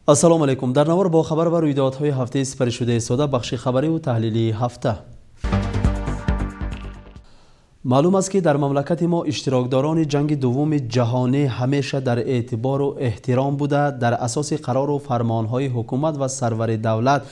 ассалому алайкум. дар навор бо хабар ва рӯйдодҳои ҳафтаи сипарӣ шудаи сода бахши хабариву таҳлилии ҳафта. маълум аст ки дар мамлакати мо иштирокдорони ҷанги дуввуми ҷаҳонӣ ҳамеша дар эътибору эҳтиром буда дар асоси қарору фармонҳои ҳукумат ва сарвари давлат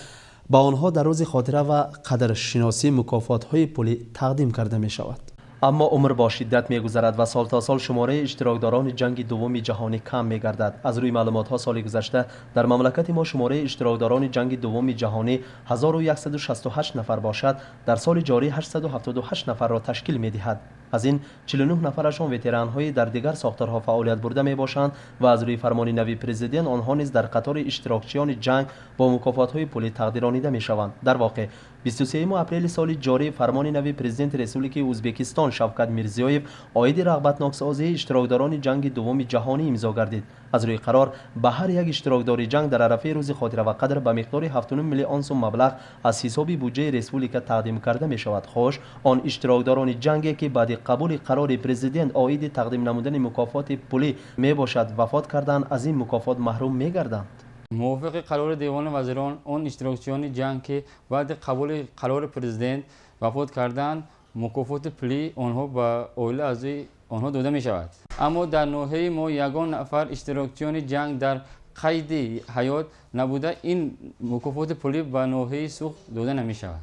ба онҳо дар рӯзи хотира ва қадршиносӣ мукофотҳои пулӣ тақдим карда мешавад. аммо умр бо шиддат мегузарад ва сол то сол шумораи иштирокдорони ҷанги дуввуми ҷаҳонӣ кам мегардад. аз рӯи маълумотҳо соли гузашта дар мамлакати мо шумораи иштирокдорони ҷанги дуввуми ҷаҳонӣ 1168 нафар бошад, дар соли ҷорӣ 878 нафарро ташкил медиҳад. аз ин 49 нафарашон ветеранҳои дар дигар сохторҳо фаъолият бурда мебошанд ва аз рӯи фармони нави президент онҳо низ дар қатори иштирокчиёни ҷанг бо мукофотҳои пулӣ тақдиронида мешаванд. дар воқеъ 23 апрели соли ҷорӣ фармони нави президенти Республикаи Узбекистон Шавкат Мирзиёев оиди рағбатноксозии иштирокдорони ҷанги дуввуми ҷаҳонӣ имзо гардид. аз рӯи қарор ба ҳар як иштирокдори ҷанг дар арафаи рӯзи хотира ва қадр ба миқдори 7 миллион сум маблағ аз ҳисоби буҷаи республика тақдим карда мешавад. хош он иштирокдорони ҷанге ки баъди қабули қарори президент оиди тақдим намудани мукофоти пулӣ мебошад вафот карданд, аз ин мукофот маҳрум мегарданд. موافق قرار دیوان وزیران اون اشتراکچیان جنگ که بعد قبول قرار پرزیدنت وفات کردند مکافات پلی آنها به اوله اعضای آنها داده می شود. اما در ناحیه ما یگان نفر اشتراکچیان جنگ در قید حیات نبوده، این مکافات پلی به ناحیه سوخت داده نمی شود.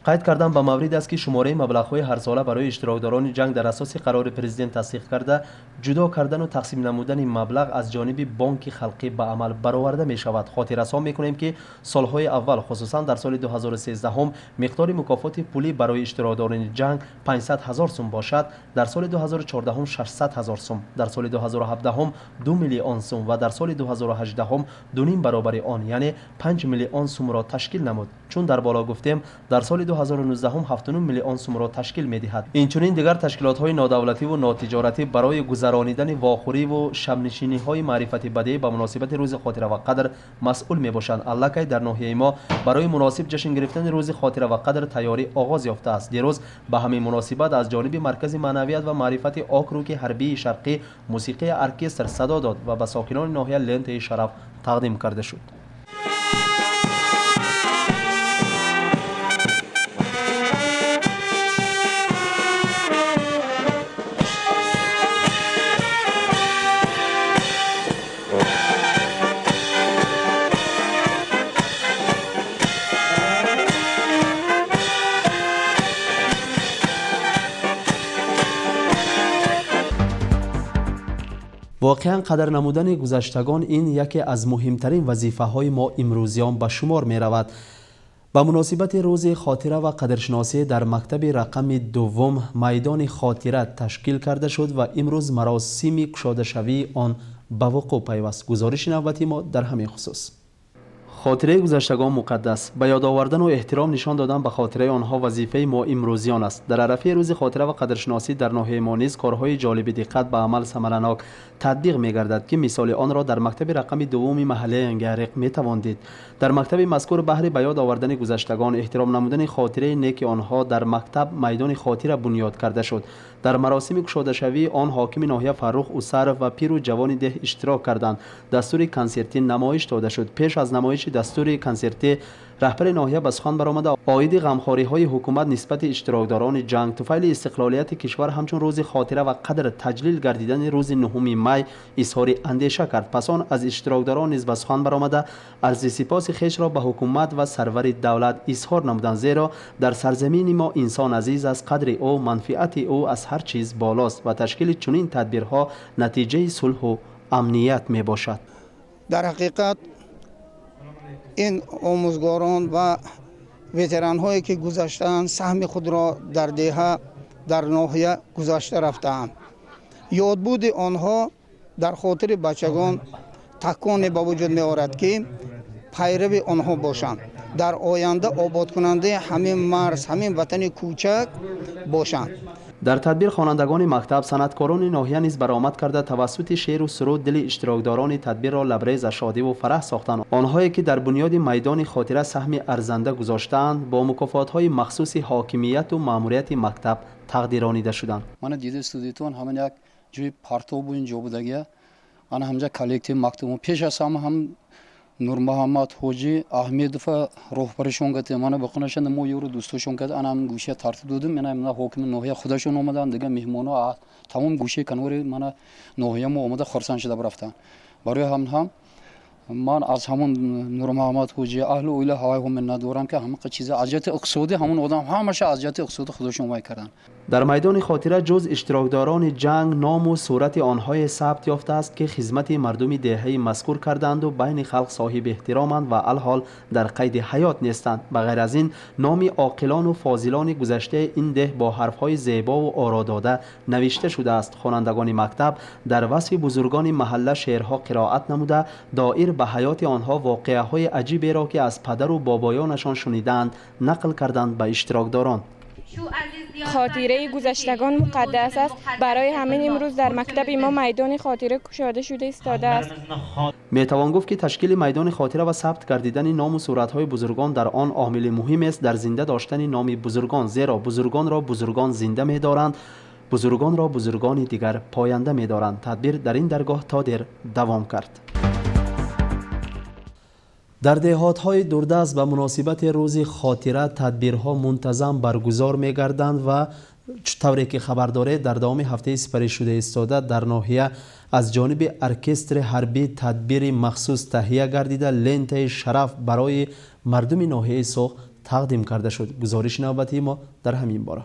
قید کردن با مورد است که شماره مبلغ‌های هر ساله برای اشتراکداران جنگ در اساس قرار پرزیدنت تصدیق کرده جدا کردن و تقسیم نمودن مبلغ از جانب بانک خلقی به عمل برآورده می شود. خاطررسان می‌کنیم که سالهای اول خصوصا در سال 2013 هم مقدار مکافات پولی برای اشتراکداران جنگ 500,000 سوم باشد، در سال 2014 هم 600,000 سوم، در سال 2017 هم 2 میلیون سوم و در سال 2018 هم 2.5 برابر آن یعنی 5 میلیون سوم را تشکیل نمود. چون در بالا گفتیم در سال 2019 هم 7 میلیون سوم را تشکیل می‌دهد. اینچنین دیگر تشکیلات‌های نادولتی و ناتجارتی برای گذرانیدن واخوری و شب‌نشینی‌های معرفتی بدیهی به مناسبت روز خاطره و قدر مسئول می‌باشند. الکی در ناحیه ما برای مناسب جشن گرفتن روز خاطره و قدر تیاری آغاز یافته است. دیروز به همین مناسبت از جانب مرکز معنویت و معرفت آکروک حربی شرقی موسیقی ارکستر صدا داد و به ساکنان ناحیه لنت شرف تقدیم کرده شد. واقعا قدر نمودن گذشتگان این یکی از مهمترین وظیفه‌های ما امروزیان به شمار می رود. به مناسبت روز خاطره و قدرشناسی در مکتب رقم دوم میدان خاطره تشکیل کرده شد و امروز مراسم گشاده شوی آن به وقوع پیوست. گزارش نوبتی ما در همین خصوص. خاطره گذشتگان مقدس، به یاد آوردن و احترام نشان دادن به خاطره آنها وظیفه ما امروزیان است. در عرفه روز خاطره و قدرشناسی در ناحیه ما نیز کارهای جالب دقت به عمل ثمرناک تطبیق می‌گردد که مثال آن را در مکتب رقم دوم محله انگارق می‌توان دید. در مکتب مذکور بهر به یاد آوردن گذشتگان، احترام نمودن خاطره نیک آنها در مکتب میدان خاطره بنیاد کرده شد. در مراسم گشاده شوی آن حاکم ناحیه فرخ اوسرف و پیر و جوان ده اشتراک کردند. دستور کنسرتی نمایش داده شد. پیش از نمایش دستور کنسرتی رهبر ناحیه به سخن برآمده عاید غمخوری‌های حکومت نسبت اشتراکداران جنگ طفیل استقلالیت کشور همچون روز خاطره و قدر تجلیل گردیدن روز 9 می اظهار اندیشه کرد. پس آن از اشتراکداران نیز به سخن برآمده عرض سپاس خویش را به حکومت و سرور دولت اظهار نمودند، زیرا در سرزمین ما انسان عزیز است، قدر او منفعت او از هر چیز بالاست و تشکیل چنین تدبیرها نتیجه صلح و امنیت می باشد. در حقیقت این آموزگاران و وتران هایی که گذشتند سهم خود را در دهه در ناحیه گذاشته رفتند. یادبود آنها در خاطر بچگان تکانی به وجود می آورد که پیرو آنها باشند، در آینده آباد کننده همین مرز همین وطن کوچک باشند. در تدبیر خوانندگان مکتب صنعتکاران ناحیه نیز برآمد کرده توسط شعر و سرود دل اشتراکداران تدبیر را لبریز از شادی و فرح ساختند. آنهایی که در بنیاد میدان خاطره سهم ارزنده گذاشتند با مکافات‌های مخصوص حاکمیت و ماموریت مکتب تقدیرانیده شدند. من دیده استودیوتون همین یک جوی پارتو بو اینجا بودگی. من همجا کالکتیو مکتب پیش از هم نور محمد حاجی احمدов راهبرشون گفت من بخونشن ما یورو دوستشون کرد انم گوشه ترتیب دادم من حاکم نوحه خودشون اومدن دیگه مهمونا تمام گوشه کنار من نوحه ما اومده خرسان شده برفتن برای هم من از همون نور محمد حاجی اهل اوله هوای هم ندارم که همه چیز ازیت اقتصادی همون آدم همش ازیت اقتصادی خودشون وای کردن. در میدان خاطره جز اشتراکداران جنگ نام و صورت آنهای ثبت یافته است که خدمت مردم دهه مذکور کردند و بین خلق صاحب احترامند و الحال در قید حیات نیستند. بغیر از این نام عاقلان و فاضلان گذشته این ده با حرفهای زیبا و آرا داده نوشته شده است. خوانندگان مکتب در وصف بزرگان محله شعرها قرائت نموده دایر به حیات آنها واقعه های عجیبی را که از پدر و بابایانشان شنیدند نقل کردند به اشتراکداران. خاطره گذشتگان مقدس است. برای همین امروز در مکتب ما میدان خاطره گشاده شده ایستاده است. میتوان گفت که تشکیل میدان خاطره و ثبت گردیدن نام و صورت‌های بزرگان در آن عامل مهم است در زنده داشتن نام بزرگان، زیرا بزرگان را بزرگان زنده می‌دارند، بزرگان را بزرگان دیگر پاینده می‌دارند. تدبیر در این درگاه تا دیر دوام کرد. در دهات‌های دوردست به مناسبت روز خاطره تدبیرها منتظم برگزار می‌گردند و طوری که خبر داره در دام هفته سپری شده ایستاده در ناحیه از جانب ارکستر حربی تدبیر مخصوص تهیه گردیده لنت شرف برای مردم ناحیه سوخ تقدیم کرده شد. گزارش نوبتی ما در همین باره.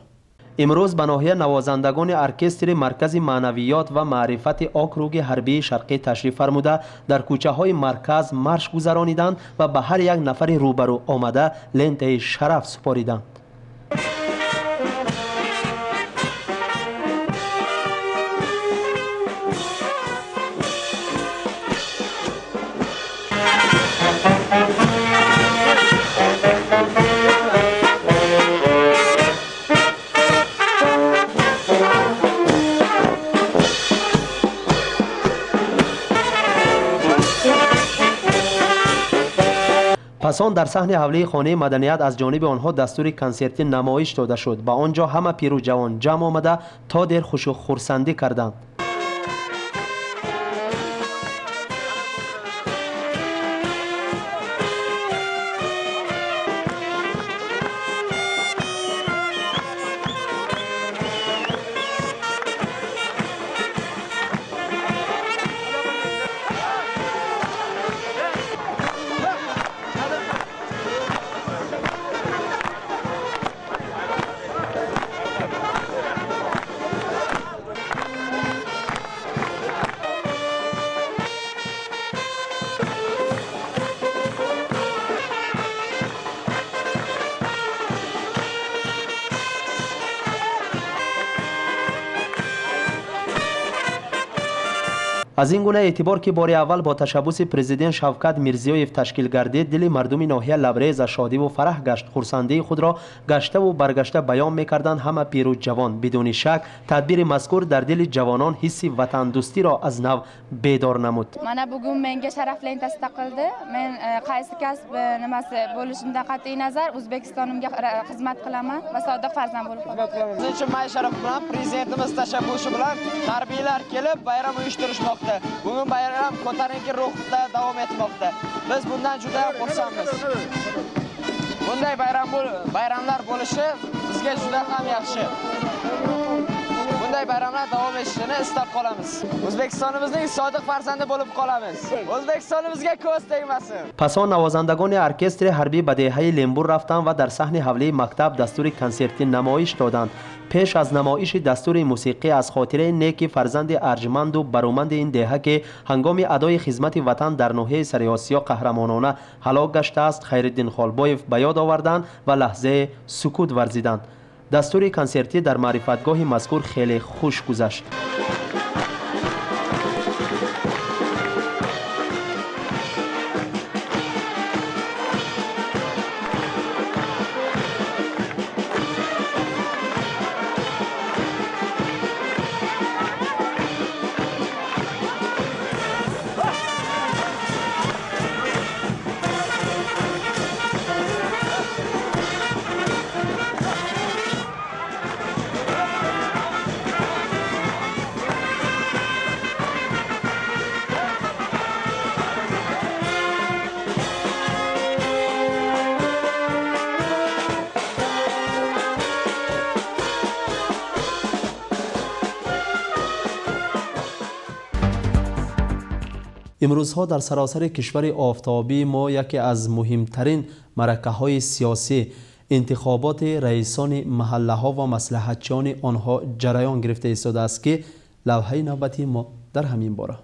امروز به ناحیه نوازندگان ارکستر مرکز معنویات و معرفت آکروگ حربی شرقی تشریف فرموده در کوچه های مرکز مرش گذرانیدند و به هر یک نفر روبرو آمده لنت شرف سپاریدند. پس آن در صحن حوله خانه مدنیت از جانب آنها دستور کنسرتی نمایش داده شد. با آنجا همه پیر و جوان جمع آمده تا دیر خوش و خرسندی کردند. از این گونه اعتبار که بار اول با تشبث پرزیدنت شوکت میرزیویف تشکیل گردید دل مردم ناحیه لبریز از شادی و فرح گشت. خرسندی خود را گشته و برگشته بیان میکردند همه پیر و جوان. بدون شک تدبیر مذکور در دل جوانان حس وطن دوستی را از نو بیدار نمود. Mana bugun menga sharaflantas taqildi. Men qaysi kasb nimasi bo'lishida qat'iy nazar O'zbekistonimga xizmat qilaman va sodiq farzand bo'lib qolaman. Biz uchun may sharaf bilan prezidentimiz tashabbusi bilan harbiylar kelib bayram uyushtirishmoqda. Bugun bayram ko'tarinki ruhda davom etmoqda. Biz bundan juda xursandmiz. Bunday bayramlar bo'lishi bizga juda ham yaxshi. Bunday bayramlar davom etishini istab qolamiz. O'zbekistonimizning sodiq farzandi bo'lib qolamiz. O'zbekistonimizga ko'z tegmasin. پس آن نوازندگان ارکستر حربی به دهه لیمبور رفتند و در صحن حوله مکتب دستور کنسرتی نمایش دادند. پیش از نمایش دستور موسیقی از خاطره نیک فرزند ارجمند و برومند این دهه که هنگام ادای خدمت وطن در ناحیه سری آسیا قهرمانانه هلاک گشته است خیرالدین خالبایف به یاد آوردند و لحظه سکوت ورزیدند. دستور کنسرتی در معرفتگاه مذکور خیلی خوش گذشت. امروزها در سراسر کشور آفتابی ما یکی از مهمترین معرکه‌های سیاسی انتخابات رئیسان محله ها و مصلحتچیان آنها جریان گرفته ایستاده است که لوحه نوبتی ما در همین باره.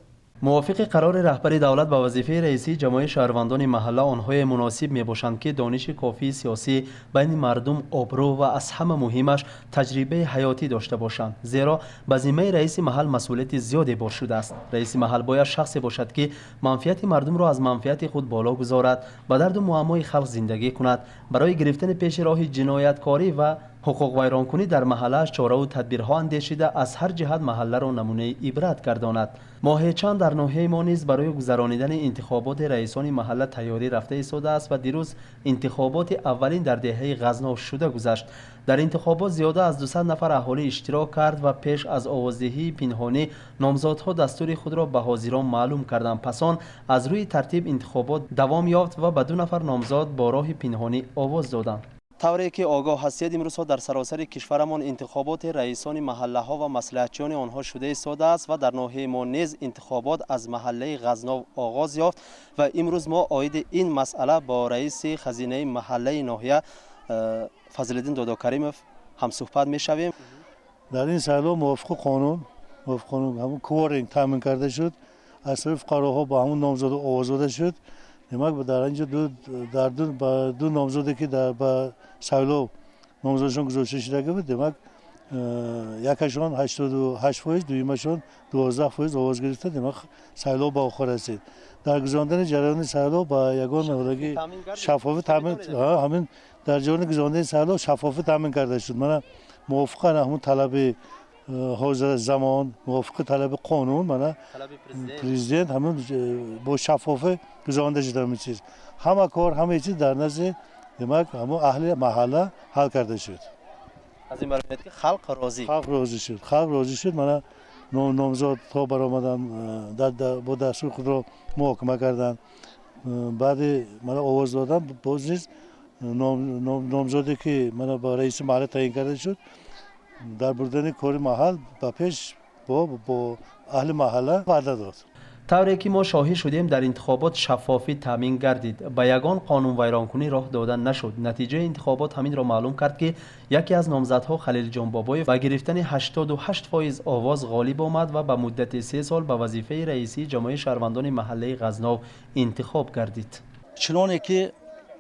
موافق قرار رهبر دولت به وظیفه رئیسی جمعیت شهروندان محله آنهای مناسب می باشند که دانش کافی سیاسی بین مردم آبرو و از همه مهمش تجربه حیاتی داشته باشند، زیرا به ذمه رئیس محل مسئولیت زیادی بار شده است. رئیس محل باید شخصی باشد که منفعت مردم را از منفعت خود بالا گذارد، به درد و معمای خلق زندگی کند، برای گرفتن پیش راه جنایتکاری و حقوق ویرانکنی در محله چاره و تدبیرها اندیشیده از هر جهت محله را نمونه عبرت گرداند. ماه چند در ناحیه ما نیز برای گذراندن انتخابات رئیسان محله تیاری رفته ایستاده است و دیروز انتخابات اولین در دهه غزنو شده گذشت. در انتخابات زیاده از 200 نفر اهالی اشتراک کرد و پیش از آوازدهی پنهانی نامزدها دستور خود را به حاضران معلوم کردند. پس آن از روی ترتیب انتخابات دوام یافت و به 2 نفر نامزد با راه پنهانی آواز دادند. طوری که آگاه هستید امروزها در سراسر کشورمان انتخابات رئیسان محله ها و مصلحتچیان آنها شده ایستاده است و در ناحیه ما نیز انتخابات از محله غزنو آغاز یافت و امروز ما عاید این مسئله با رئیس خزینه محله ناحیه فضل‌الدین داداکریمов هم صحبت می‌شویم. در این سال‌ها موافق قانون همون کوارینگ تامین کرده شد، از طرف قراها با همون نامزد آواز داده شد. نمک در اینجا دو نامزدی که در سالو نامزدشون گذاشته شده بود، نمک یکشون 88%، دویمشون 12% آواز گرفته، نمک سالو با آخر رسید. در گذراندن جریان سالو با یگان مورد شفافیت تامین همین در جریان گذراندن سالو شفافیت تامین کرده شد. من موافقم همون طلب حاضر زمان، موافق طلب قانون، من پرزیدنت همون با شفافیت گذرانده شده همه چیز، همه کار همه چیز در نزد نمک همون اهل محله حل کرده شد. از این برمیاد که خلق راضی شد. من نامزد تا برآمدن با دستور خود را محاکمه کردن، بعد من آواز دادم، باز نیز نامزدی که من با رئیس محله تعیین کرده شد در بردن کار محل به پیش با اهل محله وعده داد. طوری که ما شاهد شدیم در انتخابات شفافی تامین گردید، به یگان قانون ویرانکنی راه دادن نشد. نتیجه انتخابات همین را معلوم کرد که یکی از نامزدها خلیل جان بابایی و گرفتن 88% آواز غالب آمد و به مدت 3 سال به وظیفه رئیسی جمعیت شهروندان محله غزنو انتخاب گردید. چنانه که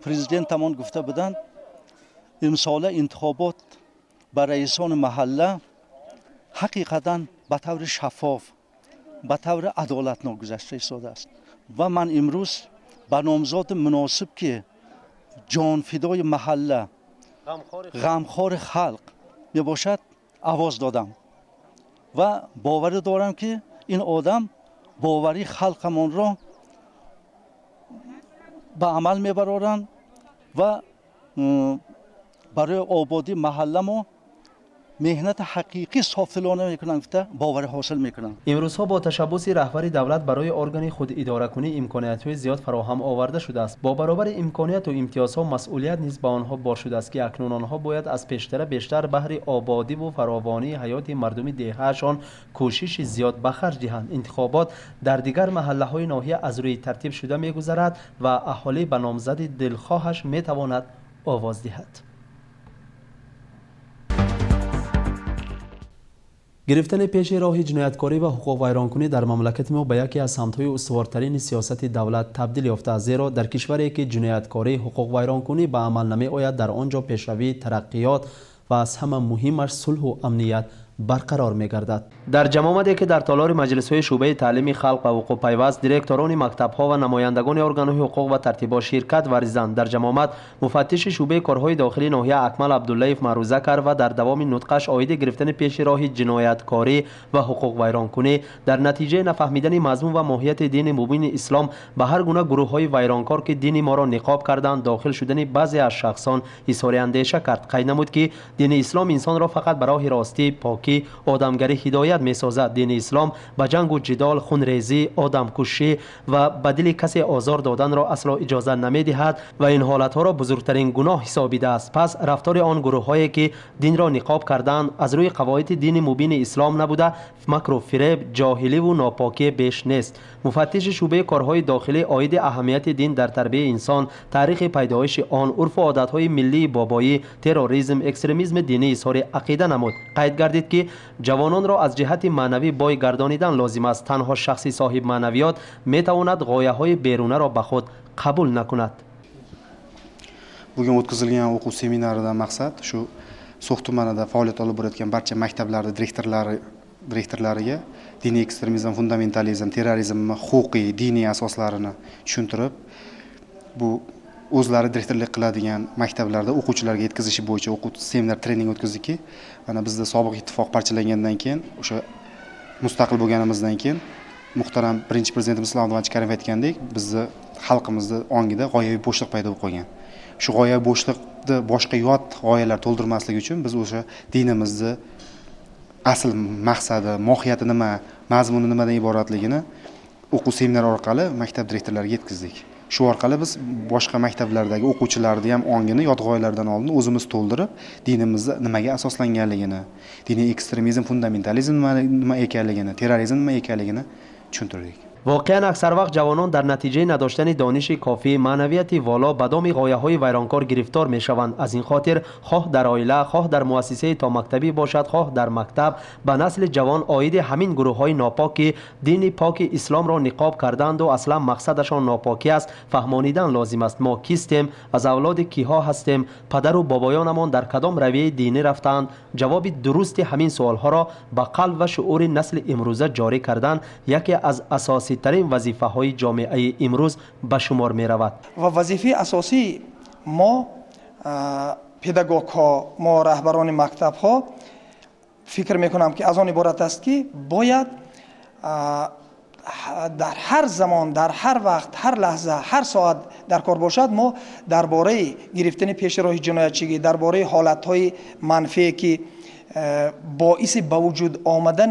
پرزیدنتمان گفته بودند، امسال انتخابات برای رئیسان محله حقیقتا به طور شفاف، به طور عدالتناک گذشته ایستاده است و من امروز به نامزد مناسب که جان فدای محله، غمخوار خلق می باشد آواز دادم و باور دارم که این آدم باوری خلقمان را به عمل میبرند و برای آبادی محله ما مهنت حقیقی صافدلانه میکنن، باور حاصل میکنن. امروزها با تشبث رهبر دولت برای ارگان خود اداره کنی امکانیت‌های زیاد فراهم آورده شده است. با برابر امکانیت و امتیازها مسئولیت نیز به آنها بار شده است که اکنون آنها باید از پیشتر بیشتر بهر آبادی و فراوانی حیات مردم دهه‌شان کوشش زیاد به خرج دهند. انتخابات در دیگر محله‌های ناحیه از روی ترتیب شده می‌گذرد و اهالی به نامزد دلخواهش می‌تواند آواز دهد. گرفتن پیش راه جنایتکاری و حقوق ویرانکنی در مملکت ما به یکی از سمت‌های استوارترین سیاست دولت تبدیل یافته است، زیرا در کشوری که جنایتکاری حقوق ویرانکنی به عمل نمی آید در آنجا پیشروی، ترقیات و از همه مهمش صلح و امنیت برقرار می گردد. در جمامتی که در تالار مجلس‌های شعبه تعلیم خلق و حقوق پیوست دیرکتوران مکتب‌ها و نمایندگان ارگان‌های حقوق و ترتیبات شرکت ورزیدند. در جمامت مفتش شعبه کارهای داخلی ناحیه اکمل عبداللهیف معروضه کرد و در دوام نطقش عاید گرفتن پیش راه جنایتکاری و حقوق ویرانکنی در نتیجه نفهمیدن مضمون و ماهیت دین مبین اسلام به هر گونه گروه‌های ویرانکار که دین ما را نقاب کردند داخل شدن بعضی از شخصان اظهار اندیشه کرد. قید نمود که دین اسلام انسان را فقط به راه راستی، پاکی ناپاکی آدمگری هدایت می‌سازد. دین اسلام به جنگ و جدال، خونریزی، آدمکشی و به دل کسی آزار دادن را اصلا اجازه نمی‌دهد و این حالت‌ها را بزرگترین گناه حسابیده است. پس رفتار آن گروه‌هایی که دین را نقاب کردند از روی قواعد دین مبین اسلام نبوده، مکر و فریب، جاهلی و ناپاکی بیش نیست. مفتش شعبه کارهای داخلی عاید اهمیت دین در تربیت انسان، تاریخ پیدایش آن، عرف و عادت‌های ملی بابایی، تروریسم، اکستریمیسم دینی اظهار عقیده نمود. قید گردید که جوانان را از جهت معنوی بای گردانیدن لازم است. تنها شخصی صاحب معنویات می‌تواند غایه‌های بیرونه را به خود قبول نکند. Bugun o'tkazilgan o'quv seminaridan maqsad shu So'x tumanida faoliyat olib borayotgan barcha maktablar direktorlariga diniy ekstremizm, fundamentalizm, terrorizmni huquqiy, diniy asoslarini tushuntirib, bu o'zlari direktorlik qiladigan maktablarda o'quvchilarga yetkazishi bo'yicha o'quv seminar trening o'tkazdikki, mana bizda sobiq ittifoq parchalangandan keyin, o'sha mustaqil bo'lganimizdan keyin muhtaram birinchi prezidentimiz Islom Karimov aytgandek, bizni xalqimizni ongida g'oyaviy bo'shliq paydo bo'lib qolgan. Shu g'oyaviy bo'shliqni boshqa yot g'oyalar to'ldirmaslik uchun biz o'sha dinimizni asl maqsadi, mohiyati nima, mazmuni nimadan iboratligini o'quv seminari orqali maktab direktorlariga yetkazdik. Shu orqali biz boshqa maktablardagi o'quvchilarni ham ongini yot g'oyalardan oldin o'zimiz to'ldirib, dinimizni nimaga asoslanganligini, diniy ekstremizm, fundamentalizm nima ekanligini, terrorizm nima ekanligini tushuntirdik. واقعا اکثر وقت جوانان در نتیجه نداشتن دانش کافی، معنویت والا به دام غایه‌های ویرانکار گرفتار می‌شوند. از این خاطر خواه در عائله، خواه در مؤسسه تا مکتبی باشد، خواه در مکتب، به نسل جوان عاید همین گروه‌های ناپاک که دین پاک اسلام را نقاب کردند و اصلا مقصدشان ناپاکی است فهمانیدن لازم است. ما کیستیم، از اولاد کیها هستیم، پدر و بابایانمان در کدام رویه دینی رفتند؟ جواب درست همین سوال‌ها را به قلب و شعور نسل امروزه جاری کردن یکی از اساسی ترین وظیفه های جامعه امروز به شمار می رود. و وظیفه اساسی ما پداگوگ ها، ما رهبران مکتب ها فکر می کنم که از آن عبارت است که باید در هر زمان، در هر وقت، هر لحظه، هر ساعت در کار باشد ما درباره گرفتن پیش راه جنایتچی، درباره حالت های منفی که باعث به وجود آمدن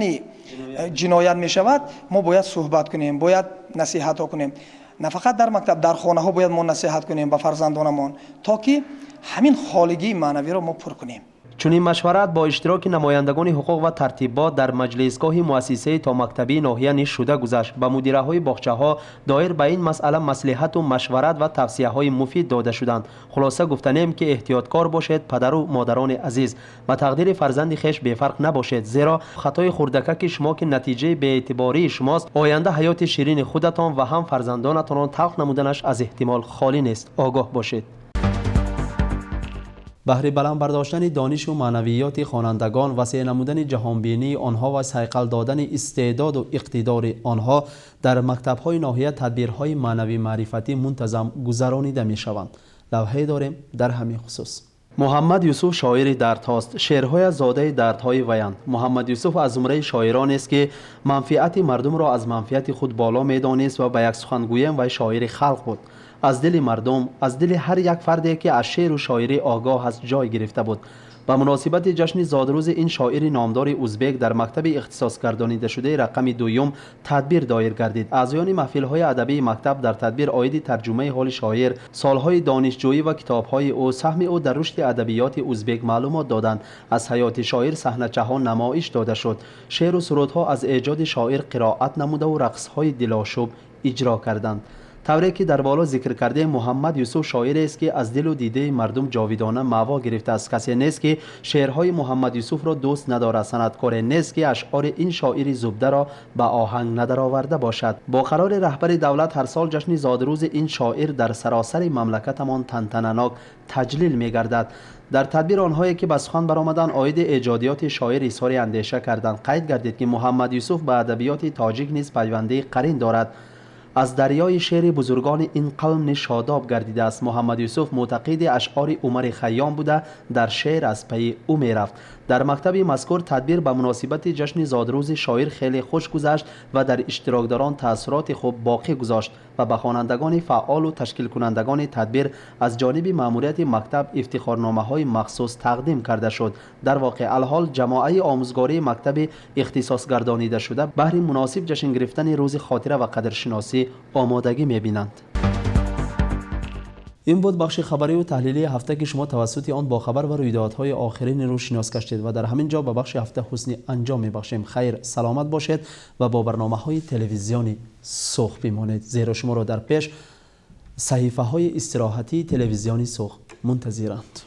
جنایت می شود ما باید صحبت کنیم، باید نصیحت ها کنیم. نه فقط در مکتب، در خانه ها باید ما نصیحت کنیم به فرزندانمان تا که همین خالگی معنوی را ما پر کنیم. چون این مشورت با اشتراک نمایندگان حقوق و ترتیبات در مجلسگاه مؤسسه تا مکتبی ناحیه نیز شده گذشت. به مدیره های باغچه ها دایر به این مسئله مصلحت و مشورت و توصیه های مفید داده شدند. خلاصه گفتنیم که احتیاطکار باشید پدر و مادران عزیز، و تقدیر فرزند خویش بی‌فرق نباشید، زیرا خطای خردکک شما که نتیجه به اعتباری شماست آینده حیات شیرین خودتان و هم فرزندانتان تلخ نمودنش از احتمال خالی نیست. آگاه باشید. بهره بلند برداشتن دانش و معنویات خوانندگان، وسیع نمودن جهانبینی آنها و صیقل دادن استعداد و اقتدار آنها در مکتب‌های ناحیه تدبیرهای معنوی معرفتی منتظم گذرانیده می‌شوند. لوحه داریم در همین خصوص. محمد یوسف شاعر دردهاست. شعرهای زاده دردهای ویند. محمد یوسف از زمره شاعران است که منفعت مردم را از منفعت خود بالا می‌دانست و به یک سخنگویم و شاعر خلق بود. از دل مردم، از دل هر یک فردی که از شعر و شاعری آگاه است جای گرفته بود. به مناسبت جشن زادروز این شاعر نامدار ازبک در مکتب اختصاص گردانیده شده رقم 2 تدبیر دایر گردید. اعضایان محفل‌های ادبی مکتب در تدبیر عاید ترجمه حال شاعر، سالهای دانشجویی و کتاب‌های او، سهم او در رشد ادبیات ازبک معلومات دادند. از حیات شاعر صحنه‌چه‌ها نمایش داده شد. شعر و سرودها از ایجاد شاعر قرائت نموده و رقص‌های دلاشوب اجرا کردند. طوری که در بالا ذکر کرده محمد یوسف شاعری است که از دل و دیده مردم جاویدانه معوا گرفته است. کسی نیست که شعرهای محمد یوسف را دوست ندارد. صنعتکار نیست که اشعار این شاعر زبده را به آهنگ ندرآورده باشد. با قرار رهبر دولت هر سال جشن زادروز این شاعر در سراسر مملکتمان تنتنه‌ناک تجلیل می‌گردد. در تدبیر آنهایی که به سخن برآمدند عاید ایجادیات شاعر اظهار اندیشه کردند. قید گردید که محمد یوسف به ادبیات تاجیک نیز پیوندی قرین دارد. از دریای شعر بزرگان این قوم شاداب گردیده است. محمد یوسف معتقد اشعار عمر خیام بوده، در شعر از پی او می رفت. در مکتب مذکور تدبیر به مناسبت جشن زادروز شاعر خیلی خوش گذشت و در اشتراکداران تأثیرات خوب باقی گذاشت و به خوانندگان فعال و تشکیل کنندگان تدبیر از جانب مأموریت مکتب افتخارنامه‌های مخصوص تقدیم کرده شد. در واقع الحال جماعه آموزگاری مکتب اختصاص گردانیده شده بهر مناسب جشن گرفتن روز خاطره و قدرشناسی آمادگی می‌بینند. این بود بخش خبری و تحلیلی هفته که شما توسط آن با خبر و رویدادهای آخرین روز شناس گشتید و در همین جا به بخش هفته حسن انجام می‌بخشیم. خیر سلامت باشید و با برنامه‌های تلویزیونی سرخ بمانید. زیرا شما را در پیش صحیفه‌های استراحتی تلویزیونی سرخ منتظرند.